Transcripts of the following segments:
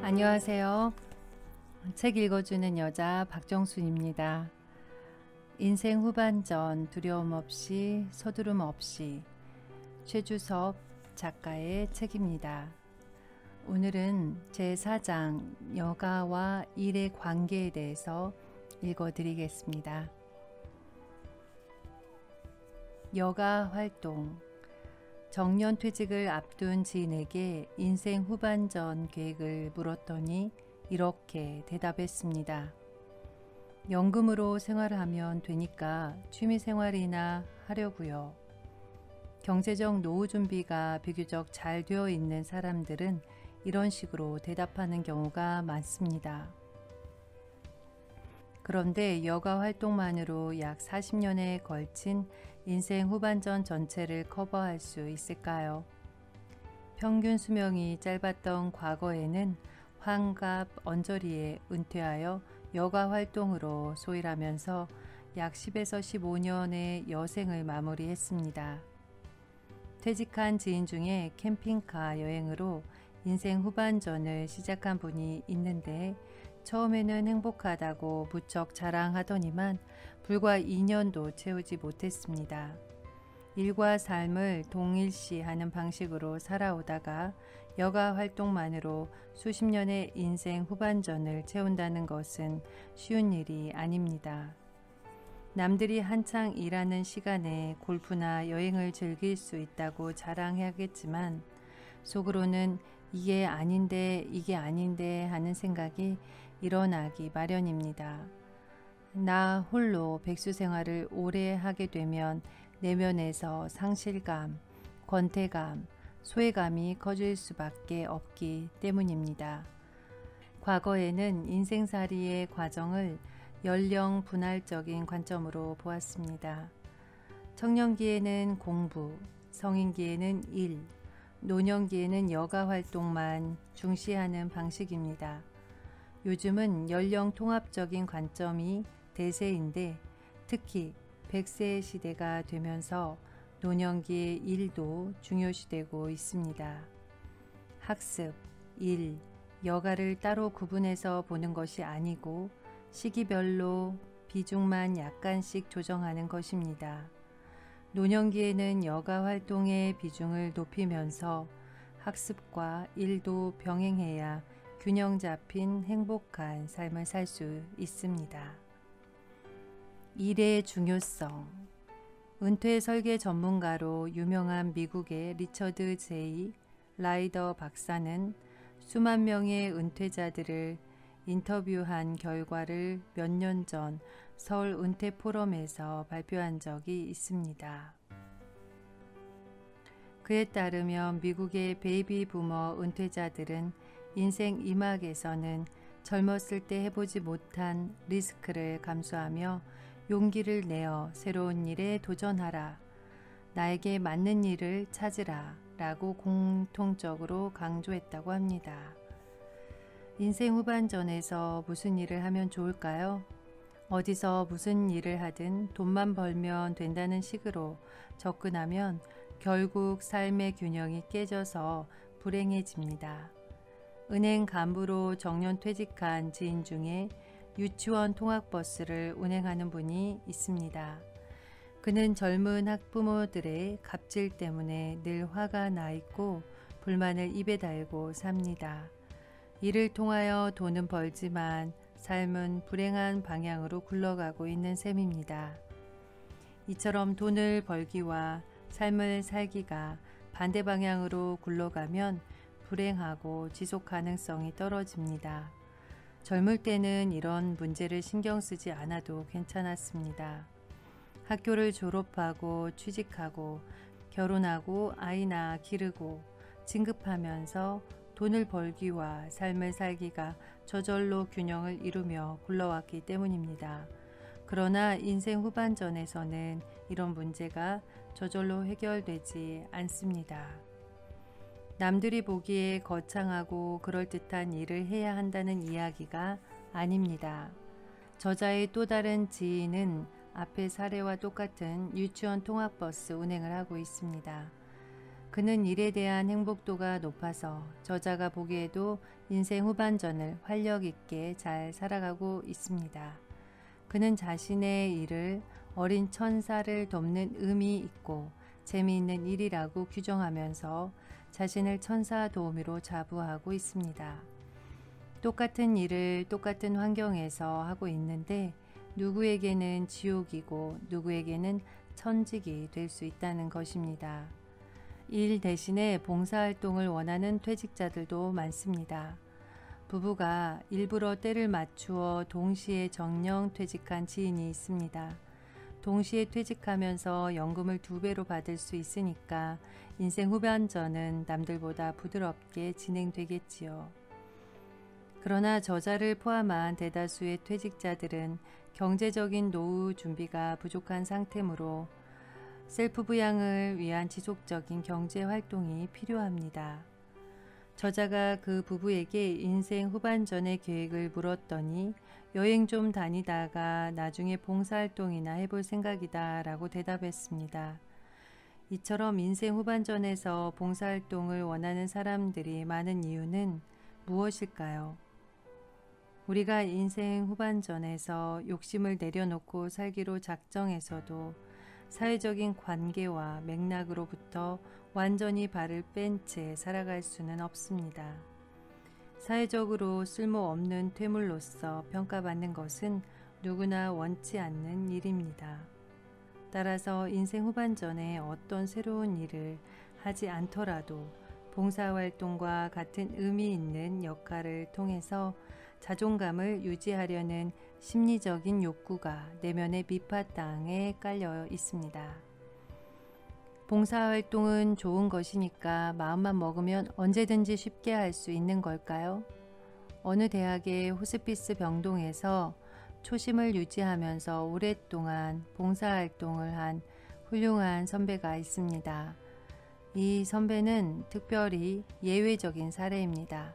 안녕하세요. 책 읽어주는 여자 박정순입니다. 인생 후반전 두려움 없이 서두름 없이 최주섭 작가의 책입니다. 오늘은 제4장 여가와 일의 관계에 대해서 읽어드리겠습니다. 여가 활동. 정년 퇴직을 앞둔 지인에게 인생 후반전 계획을 물었더니 이렇게 대답했습니다. 연금으로 생활하면 되니까 취미생활이나 하려고요. 경제적 노후 준비가 비교적 잘 되어 있는 사람들은 이런 식으로 대답하는 경우가 많습니다. 그런데 여가 활동만으로 약 40년에 걸친 인생 후반전 전체를 커버할 수 있을까요? 평균 수명이 짧았던 과거에는 환갑 언저리에 은퇴하여 여가 활동으로 소일하면서 약 10에서 15년의 여생을 마무리했습니다. 퇴직한 지인 중에 캠핑카 여행으로 인생 후반전을 시작한 분이 있는데 처음에는 행복하다고 무척 자랑하더니만 불과 2년도 채우지 못했습니다. 일과 삶을 동일시하는 방식으로 살아오다가 여가 활동만으로 수십 년의 인생 후반전을 채운다는 것은 쉬운 일이 아닙니다. 남들이 한창 일하는 시간에 골프나 여행을 즐길 수 있다고 자랑해야겠지만 속으로는 이게 아닌데 하는 생각이 일어나기 마련입니다. 나 홀로 백수 생활을 오래 하게 되면 내면에서 상실감, 권태감, 소외감이 커질 수밖에 없기 때문입니다. 과거에는 인생살이의 과정을 연령 분할적인 관점으로 보았습니다. 청년기에는 공부, 성인기에는 일, 노년기에는 여가 활동만 중시하는 방식입니다. 요즘은 연령 통합적인 관점이 대세인데 특히 100세의 시대가 되면서 노년기의 일도 중요시되고 있습니다. 학습, 일, 여가를 따로 구분해서 보는 것이 아니고 시기별로 비중만 약간씩 조정하는 것입니다. 노년기에는 여가 활동의 비중을 높이면서 학습과 일도 병행해야 균형 잡힌 행복한 삶을 살 수 있습니다. 일의 중요성. 은퇴 설계 전문가로 유명한 미국의 리처드 제이 라이더 박사는 수만 명의 은퇴자들을 인터뷰한 결과를 몇 년 전 서울 은퇴 포럼에서 발표한 적이 있습니다. 그에 따르면 미국의 베이비 부머 은퇴자들은 인생 이막에서는 젊었을 때 해보지 못한 리스크를 감수하며 용기를 내어 새로운 일에 도전하라, 나에게 맞는 일을 찾으라 라고 공통적으로 강조했다고 합니다. 인생 후반전에서 무슨 일을 하면 좋을까요? 어디서 무슨 일을 하든 돈만 벌면 된다는 식으로 접근하면 결국 삶의 균형이 깨져서 불행해집니다. 은행 간부로 정년 퇴직한 지인 중에 유치원 통학버스를 운행하는 분이 있습니다. 그는 젊은 학부모들의 갑질 때문에 늘 화가 나 있고 불만을 입에 달고 삽니다. 일을 통하여 돈은 벌지만 삶은 불행한 방향으로 굴러가고 있는 셈입니다. 이처럼 돈을 벌기와 삶을 살기가 반대 방향으로 굴러가면 불행하고 지속 가능성이 떨어집니다. 젊을 때는 이런 문제를 신경 쓰지 않아도 괜찮았습니다. 학교를 졸업하고 취직하고 결혼하고 아이 낳아 기르고 진급하면서 돈을 벌기와 삶을 살기가 저절로 균형을 이루며 굴러왔기 때문입니다. 그러나 인생 후반전에서는 이런 문제가 저절로 해결되지 않습니다. 남들이 보기에 거창하고 그럴듯한 일을 해야 한다는 이야기가 아닙니다. 저자의 또 다른 지인은 앞의 사례와 똑같은 유치원 통학버스 운행을 하고 있습니다. 그는 일에 대한 행복도가 높아서 저자가 보기에도 인생 후반전을 활력 있게 잘 살아가고 있습니다. 그는 자신의 일을 어린 천사를 돕는 의미 있고 재미있는 일이라고 규정하면서 자신을 천사 도우미로 자부하고 있습니다. 똑같은 일을 똑같은 환경에서 하고 있는데 누구에게는 지옥이고 누구에게는 천직이 될 수 있다는 것입니다. 일 대신에 봉사활동을 원하는 퇴직자들도 많습니다. 부부가 일부러 때를 맞추어 동시에 정령 퇴직한 지인이 있습니다. 동시에 퇴직하면서 연금을 2배로 받을 수 있으니까 인생 후반전은 남들보다 부드럽게 진행되겠지요. 그러나 저자를 포함한 대다수의 퇴직자들은 경제적인 노후 준비가 부족한 상태이므로 셀프 부양을 위한 지속적인 경제 활동이 필요합니다. 저자가 그 부부에게 인생 후반전의 계획을 물었더니 여행 좀 다니다가 나중에 봉사활동이나 해볼 생각이다 라고 대답했습니다. 이처럼 인생 후반전에서 봉사활동을 원하는 사람들이 많은 이유는 무엇일까요? 우리가 인생 후반전에서 욕심을 내려놓고 살기로 작정해서도 사회적인 관계와 맥락으로부터 완전히 발을 뺀 채 살아갈 수는 없습니다. 사회적으로 쓸모없는 퇴물로서 평가받는 것은 누구나 원치 않는 일입니다. 따라서 인생 후반전에 어떤 새로운 일을 하지 않더라도 봉사활동과 같은 의미 있는 역할을 통해서 자존감을 유지하려는 심리적인 욕구가 내면의 밑바탕에 깔려 있습니다. 봉사활동은 좋은 것이니까 마음만 먹으면 언제든지 쉽게 할 수 있는 걸까요? 어느 대학의 호스피스 병동에서 초심을 유지하면서 오랫동안 봉사활동을 한 훌륭한 선배가 있습니다. 이 선배는 특별히 예외적인 사례입니다.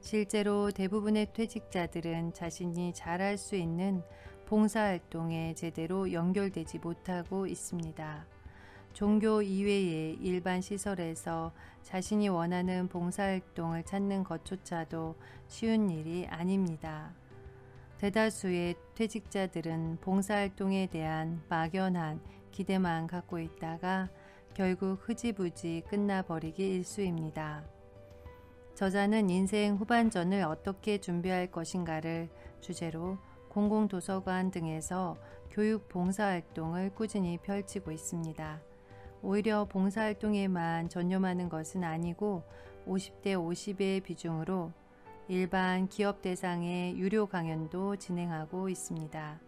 실제로 대부분의 퇴직자들은 자신이 잘할 수 있는 봉사활동에 제대로 연결되지 못하고 있습니다. 종교 이외의 일반 시설에서 자신이 원하는 봉사활동을 찾는 것조차도 쉬운 일이 아닙니다. 대다수의 퇴직자들은 봉사활동에 대한 막연한 기대만 갖고 있다가 결국 흐지부지 끝나버리기 일쑤입니다. 저자는 인생 후반전을 어떻게 준비할 것인가를 주제로 공공도서관 등에서 교육 봉사활동을 꾸준히 펼치고 있습니다. 오히려 봉사활동에만 전념하는 것은 아니고 50대 50의 비중으로 일반 기업 대상의 유료 강연도 진행하고 있습니다.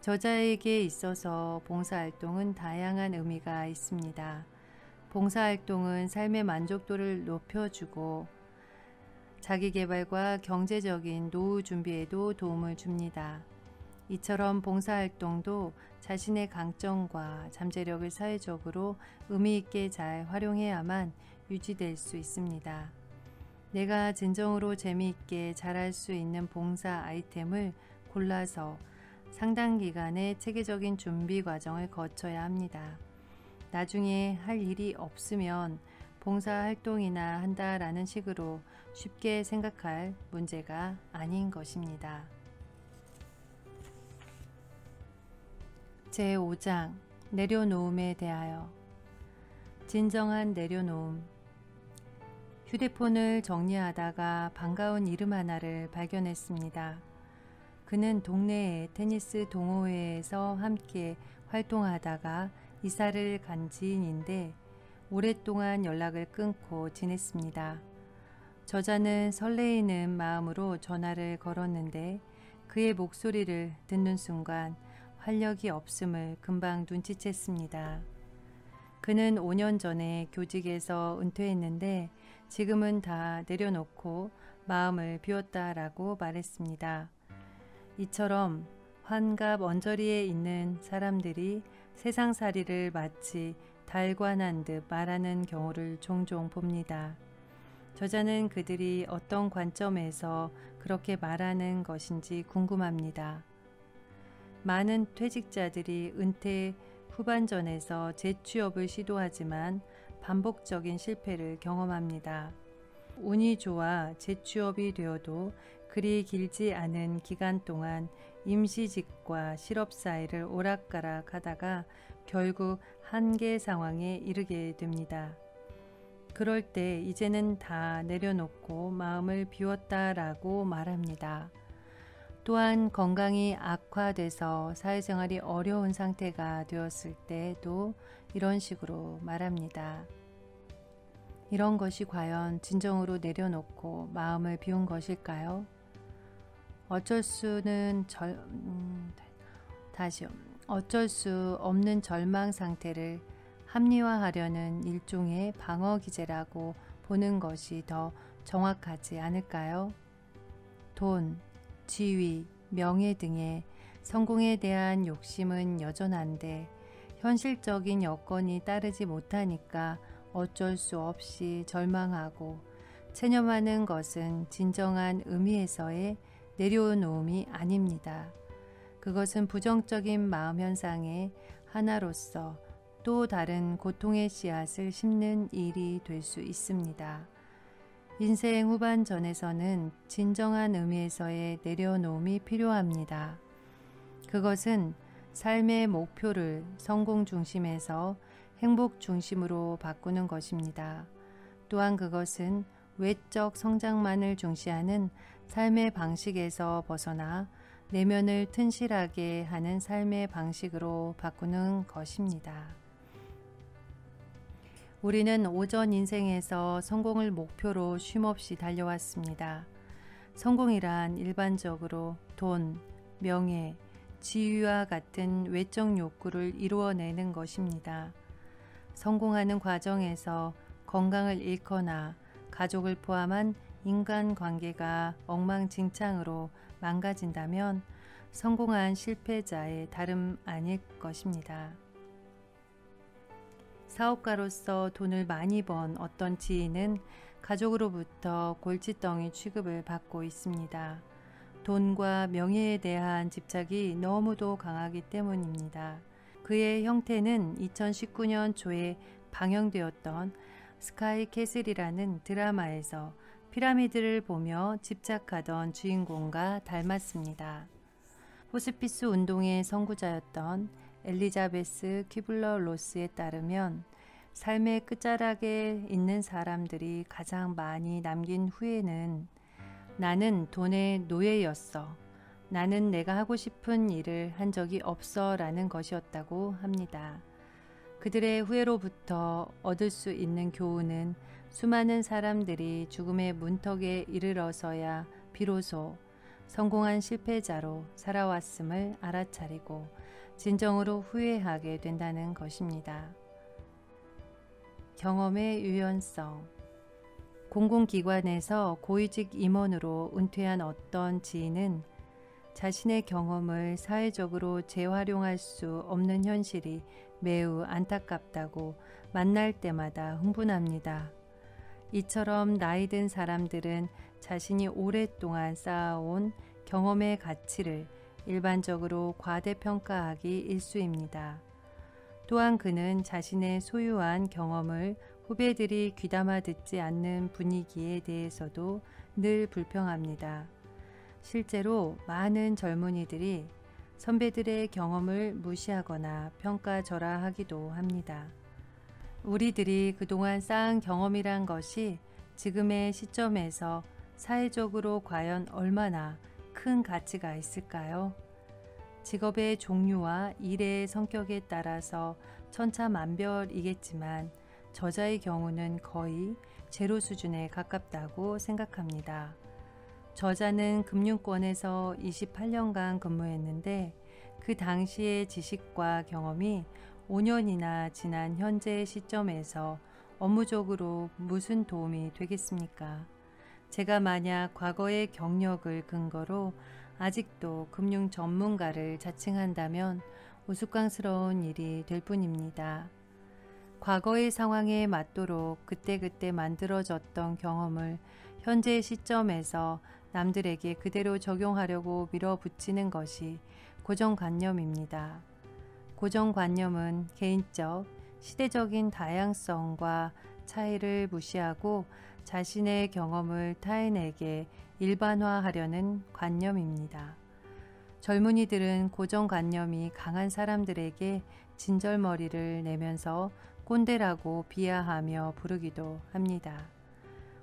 저자에게 있어서 봉사활동은 다양한 의미가 있습니다. 봉사활동은 삶의 만족도를 높여주고 자기개발과 경제적인 노후 준비에도 도움을 줍니다. 이처럼 봉사활동도 자신의 강점과 잠재력을 사회적으로 의미있게 잘 활용해야만 유지될 수 있습니다. 내가 진정으로 재미있게 잘할 수 있는 봉사 아이템을 골라서 상당 기간의 체계적인 준비 과정을 거쳐야 합니다. 나중에 할 일이 없으면 봉사활동이나 한다라는 식으로 쉽게 생각할 문제가 아닌 것입니다. 제5장 내려놓음에 대하여. 진정한 내려놓음. 휴대폰을 정리하다가 반가운 이름 하나를 발견했습니다. 그는 동네의 테니스 동호회에서 함께 활동하다가 이사를 간 지인인데 오랫동안 연락을 끊고 지냈습니다. 저자는 설레이는 마음으로 전화를 걸었는데 그의 목소리를 듣는 순간 활력이 없음을 금방 눈치챘습니다. 그는 5년 전에 교직에서 은퇴했는데 지금은 다 내려놓고 마음을 비웠다라고 말했습니다. 이처럼 환갑 언저리에 있는 사람들이 세상살이를 마치 달관한 듯 말하는 경우를 종종 봅니다. 저자는 그들이 어떤 관점에서 그렇게 말하는 것인지 궁금합니다. 많은 퇴직자들이 은퇴 후반전에서 재취업을 시도하지만 반복적인 실패를 경험합니다. 운이 좋아 재취업이 되어도 그리 길지 않은 기간 동안 임시직과 실업 사이를 오락가락 하다가 결국 한계 상황에 이르게 됩니다. 그럴 때 이제는 다 내려놓고 마음을 비웠다라고 말합니다. 또한 건강이 악화돼서 사회생활이 어려운 상태가 되었을 때도 이런 식으로 말합니다. 이런 것이 과연 진정으로 내려놓고 마음을 비운 것일까요? 어쩔 수 없는 절망 상태를 합리화하려는 일종의 방어 기제라고 보는 것이 더 정확하지 않을까요? 돈, 지위, 명예 등의 성공에 대한 욕심은 여전한데 현실적인 여건이 따르지 못하니까 어쩔 수 없이 절망하고 체념하는 것은 진정한 의미에서의 내려놓음이 아닙니다. 그것은 부정적인 마음 현상의 하나로서 또 다른 고통의 씨앗을 심는 일이 될 수 있습니다. 인생 후반전에서는 진정한 의미에서의 내려놓음이 필요합니다. 그것은 삶의 목표를 성공 중심에서 행복 중심으로 바꾸는 것입니다. 또한 그것은 외적 성장만을 중시하는 삶의 방식에서 벗어나 내면을 튼실하게 하는 삶의 방식으로 바꾸는 것입니다. 우리는 오전 인생에서 성공을 목표로 쉼없이 달려왔습니다. 성공이란 일반적으로 돈, 명예, 지위와 같은 외적 욕구를 이루어내는 것입니다. 성공하는 과정에서 건강을 잃거나 가족을 포함한 인간관계가 엉망진창으로 망가진다면 성공한 실패자의 다름 아닐 것입니다. 사업가로서 돈을 많이 번 어떤 지인은 가족으로부터 골칫덩이 취급을 받고 있습니다. 돈과 명예에 대한 집착이 너무도 강하기 때문입니다. 그의 형태는 2019년 초에 방영되었던 스카이 캐슬이라는 드라마에서 피라미드를 보며 집착하던 주인공과 닮았습니다. 호스피스 운동의 선구자였던 엘리자베스 퀴블러 로스에 따르면 삶의 끝자락에 있는 사람들이 가장 많이 남긴 후회는 나는 돈의 노예였어. 나는 내가 하고 싶은 일을 한 적이 없어 라는 것이었다고 합니다. 그들의 후회로부터 얻을 수 있는 교훈은 수많은 사람들이 죽음의 문턱에 이르러서야 비로소 성공한 실패자로 살아왔음을 알아차리고 진정으로 후회하게 된다는 것입니다. 경험의 유연성. 공공기관에서 고위직 임원으로 은퇴한 어떤 지인은 자신의 경험을 사회적으로 재활용할 수 없는 현실이 매우 안타깝다고 만날 때마다 흥분합니다. 이처럼 나이 든 사람들은 자신이 오랫동안 쌓아온 경험의 가치를 일반적으로 과대평가하기 일쑤입니다. 또한 그는 자신의 소유한 경험을 후배들이 귀담아 듣지 않는 분위기에 대해서도 늘 불평합니다. 실제로 많은 젊은이들이 선배들의 경험을 무시하거나 평가절하하기도 합니다. 우리들이 그동안 쌓은 경험이란 것이 지금의 시점에서 사회적으로 과연 얼마나 큰 가치가 있을까요? 직업의 종류와 일의 성격에 따라서 천차만별이겠지만 저자의 경우는 거의 제로 수준에 가깝다고 생각합니다. 저자는 금융권에서 28년간 근무했는데 그 당시의 지식과 경험이 5년이나 지난 현재 시점에서 업무적으로 무슨 도움이 되겠습니까? 제가 만약 과거의 경력을 근거로 아직도 금융 전문가를 자칭한다면 우스꽝스러운 일이 될 뿐입니다. 과거의 상황에 맞도록 그때그때 만들어졌던 경험을 현재 시점에서 남들에게 그대로 적용하려고 밀어붙이는 것이 고정관념입니다. 고정관념은 개인적, 시대적인 다양성과 차이를 무시하고 자신의 경험을 타인에게 일반화하려는 관념입니다. 젊은이들은 고정관념이 강한 사람들에게 진절머리를 내면서 꼰대라고 비하하며 부르기도 합니다.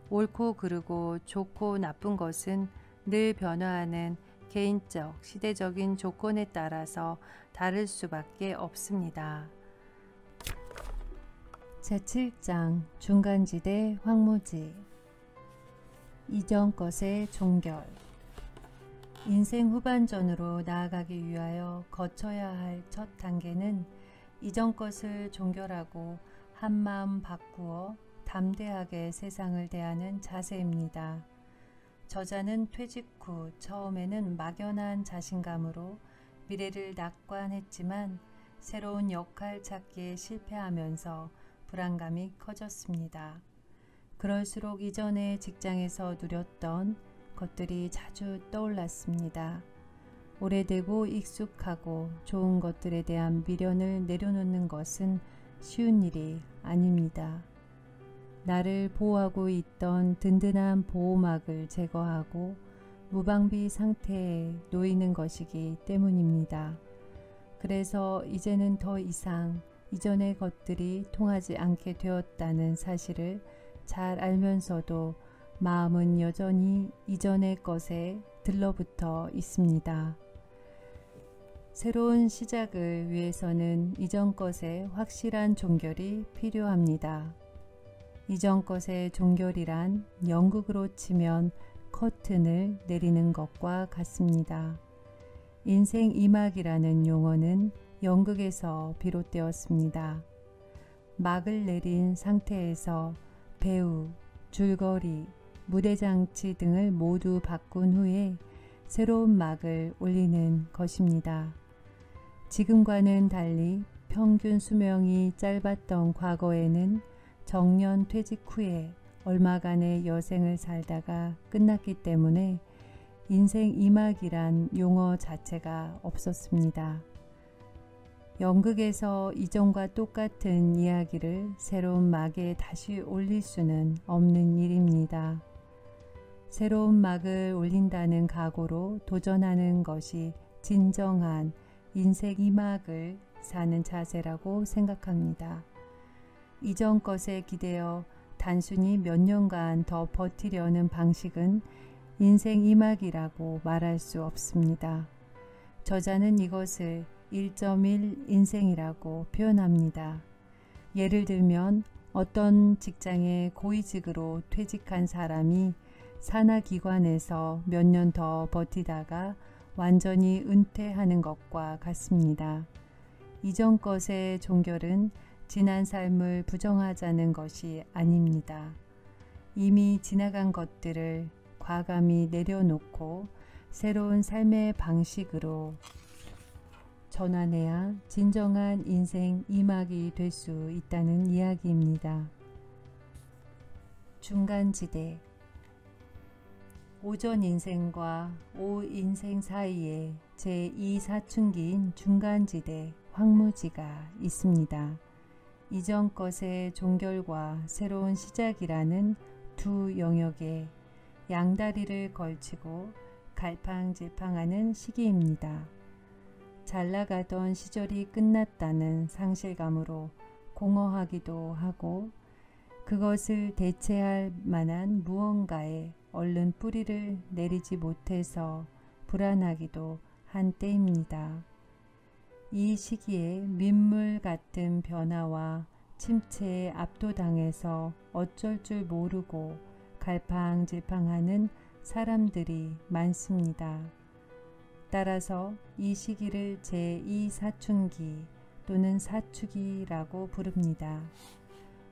옳고 그르고 좋고 나쁜 것은 늘 변화하는 개인적, 시대적인 조건에 따라서 다를 수밖에 없습니다. 제7장 중간지대 황무지. 이전 것의 종결. 인생 후반전으로 나아가기 위하여 거쳐야 할 첫 단계는 이전 것을 종결하고 한마음 바꾸어 담대하게 세상을 대하는 자세입니다. 저자는 퇴직 후 처음에는 막연한 자신감으로 미래를 낙관했지만 새로운 역할 찾기에 실패하면서 불안감이 커졌습니다. 그럴수록 이전의 직장에서 누렸던 것들이 자주 떠올랐습니다. 오래되고 익숙하고 좋은 것들에 대한 미련을 내려놓는 것은 쉬운 일이 아닙니다. 나를 보호하고 있던 든든한 보호막을 제거하고 무방비 상태에 놓이는 것이기 때문입니다. 그래서 이제는 더 이상 이전의 것들이 통하지 않게 되었다는 사실을 잘 알면서도 마음은 여전히 이전의 것에 들러붙어 있습니다. 새로운 시작을 위해서는 이전 것의 확실한 종결이 필요합니다. 이전 것의 종결이란 연극으로 치면 커튼을 내리는 것과 같습니다. 인생 2막이라는 용어는 연극에서 비롯되었습니다. 막을 내린 상태에서 배우, 줄거리, 무대장치 등을 모두 바꾼 후에 새로운 막을 올리는 것입니다. 지금과는 달리 평균 수명이 짧았던 과거에는 정년 퇴직 후에 얼마간의 여생을 살다가 끝났기 때문에 인생 2막이란 용어 자체가 없었습니다. 연극에서 이전과 똑같은 이야기를 새로운 막에 다시 올릴 수는 없는 일입니다. 새로운 막을 올린다는 각오로 도전하는 것이 진정한 인생 2막을 사는 자세라고 생각합니다. 이전 것에 기대어 단순히 몇 년간 더 버티려는 방식은 인생 2막이라고 말할 수 없습니다. 저자는 이것을 1.1 인생이라고 표현합니다. 예를 들면 어떤 직장에 고위직으로 퇴직한 사람이 산하기관에서 몇 년 더 버티다가 완전히 은퇴하는 것과 같습니다. 이전 것의 종결은 지난 삶을 부정하자는 것이 아닙니다. 이미 지나간 것들을 과감히 내려놓고 새로운 삶의 방식으로 전환해야 진정한 인생 2막이 될 수 있다는 이야기입니다. 중간지대. 오전 인생과 오 인생 사이에 제2사춘기인 중간지대 황무지가 있습니다. 이전 것의 종결과 새로운 시작이라는 두 영역에 양다리를 걸치고 갈팡질팡하는 시기입니다. 잘 나가던 시절이 끝났다는 상실감으로 공허하기도 하고 그것을 대체할 만한 무언가에 얼른 뿌리를 내리지 못해서 불안하기도 한 때입니다. 이 시기에 민물 같은 변화와 침체에 압도당해서 어쩔 줄 모르고 갈팡질팡하는 사람들이 많습니다. 따라서 이 시기를 제2사춘기 또는 사춘기라고 부릅니다.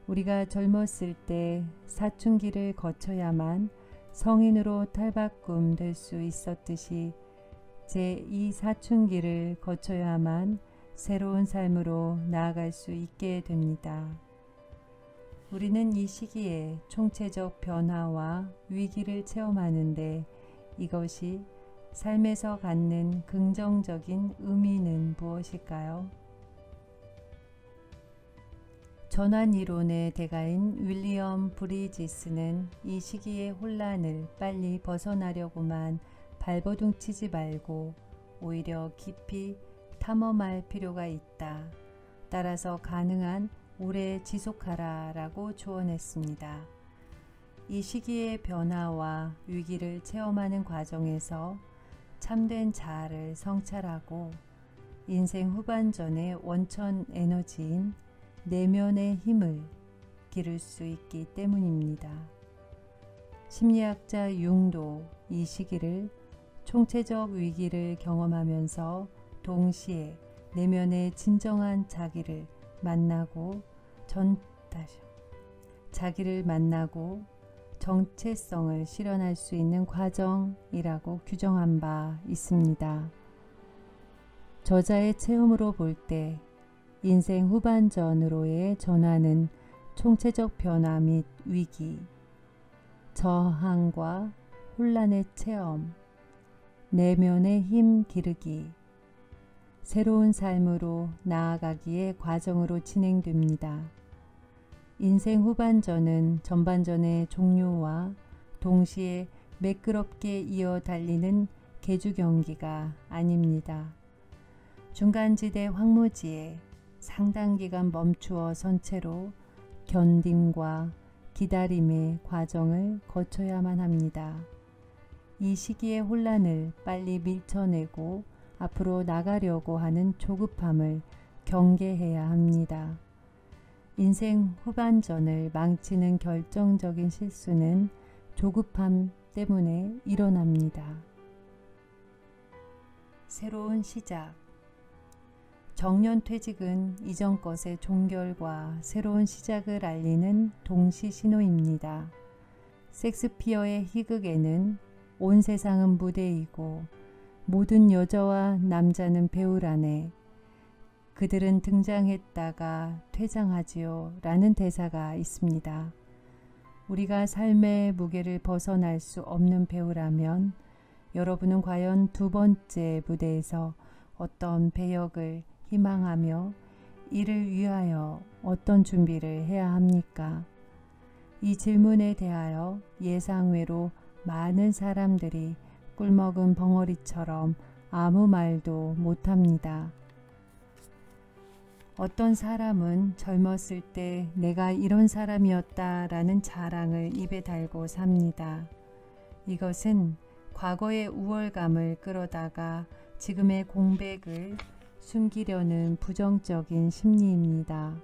우리가 젊었을 때 사춘기를 거쳐야만 성인으로 탈바꿈 될 수 있었듯이 제2사춘기를 거쳐야만 새로운 삶으로 나아갈 수 있게 됩니다. 우리는 이 시기에 총체적 변화와 위기를 체험하는데 이것이 삶에서 갖는 긍정적인 의미는 무엇일까요? 전환 이론의 대가인 윌리엄 브리지스는 이 시기의 혼란을 빨리 벗어나려고만 발버둥치지 말고 오히려 깊이 탐험할 필요가 있다. 따라서 가능한 오래 지속하라 라고 조언했습니다. 이 시기의 변화와 위기를 체험하는 과정에서 참된 자아를 성찰하고 인생 후반전의 원천 에너지인 내면의 힘을 기를 수 있기 때문입니다. 심리학자 융도 이 시기를 총체적 위기를 경험하면서 동시에 내면의 진정한 자기를 만나고 정체성을 실현할 수 있는 과정이라고 규정한 바 있습니다. 저자의 체험으로 볼 때 인생 후반전으로의 전환은 총체적 변화 및 위기, 저항과 혼란의 체험, 내면의 힘 기르기, 새로운 삶으로 나아가기의 과정으로 진행됩니다. 인생 후반전은 전반전의 종료와 동시에 매끄럽게 이어 달리는 계주 경기가 아닙니다. 중간지대 황무지에 상당 기간 멈추어 선 채로 견딤과 기다림의 과정을 거쳐야만 합니다. 이 시기의 혼란을 빨리 밀쳐내고 앞으로 나가려고 하는 조급함을 경계해야 합니다. 인생 후반전을 망치는 결정적인 실수는 조급함 때문에 일어납니다. 새로운 시작. 정년퇴직은 이전 것의 종결과 새로운 시작을 알리는 동시 신호입니다. 섹스피어의 희극에는 온 세상은 무대이고 모든 여자와 남자는 배우라네. 그들은 등장했다가 퇴장하지요 라는 대사가 있습니다. 우리가 삶의 무게를 벗어날 수 없는 배우라면 여러분은 과연 두 번째 무대에서 어떤 배역을 희망하며 이를 위하여 어떤 준비를 해야 합니까? 이 질문에 대하여 예상외로 많은 사람들이 꿀먹은 벙어리처럼 아무 말도 못합니다. 어떤 사람은 젊었을 때 내가 이런 사람이었다라는 자랑을 입에 달고 삽니다. 이것은 과거의 우월감을 끌어다가 지금의 공백을 숨기려는 부정적인 심리입니다.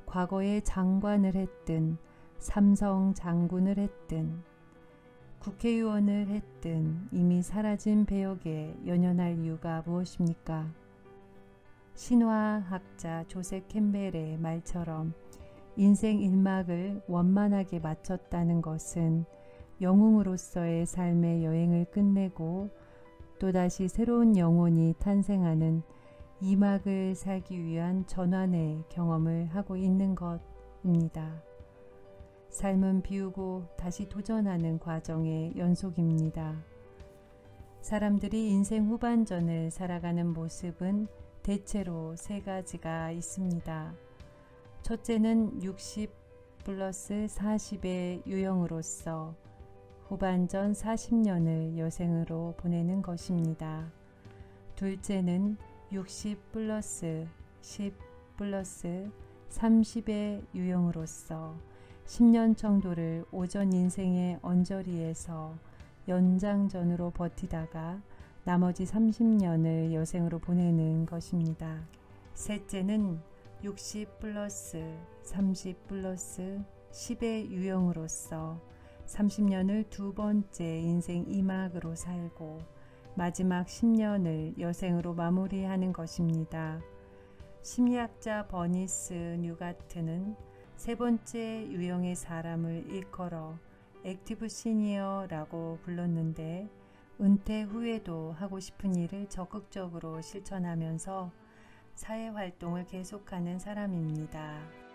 과거에 장관을 했든 삼성 장군을 했든 국회의원을 했든 이미 사라진 배역에 연연할 이유가 무엇입니까? 신화학자 조셉 캠벨의 말처럼 인생 일막을 원만하게 마쳤다는 것은 영웅으로서의 삶의 여행을 끝내고 또다시 새로운 영혼이 탄생하는 이막을 살기 위한 전환의 경험을 하고 있는 것입니다. 삶은 비우고 다시 도전하는 과정의 연속입니다. 사람들이 인생 후반전을 살아가는 모습은 대체로 세 가지가 있습니다. 첫째는 60 플러스 40의 유형으로서 후반전 40년을 여생으로 보내는 것입니다. 둘째는 60 플러스 10 플러스 30의 유형으로서 10년 정도를 오전 인생의 언저리에서 연장전으로 버티다가 나머지 30년을 여생으로 보내는 것입니다. 셋째는 60 플러스 30 플러스 10의 유형으로서 30년을 두 번째 인생 이막으로 살고 마지막 10년을 여생으로 마무리하는 것입니다. 심리학자 버니스 뉴가트는 세 번째 유형의 사람을 일컬어 액티브 시니어라고 불렀는데 은퇴 후에도 하고 싶은 일을 적극적으로 실천하면서 사회활동을 계속하는 사람입니다.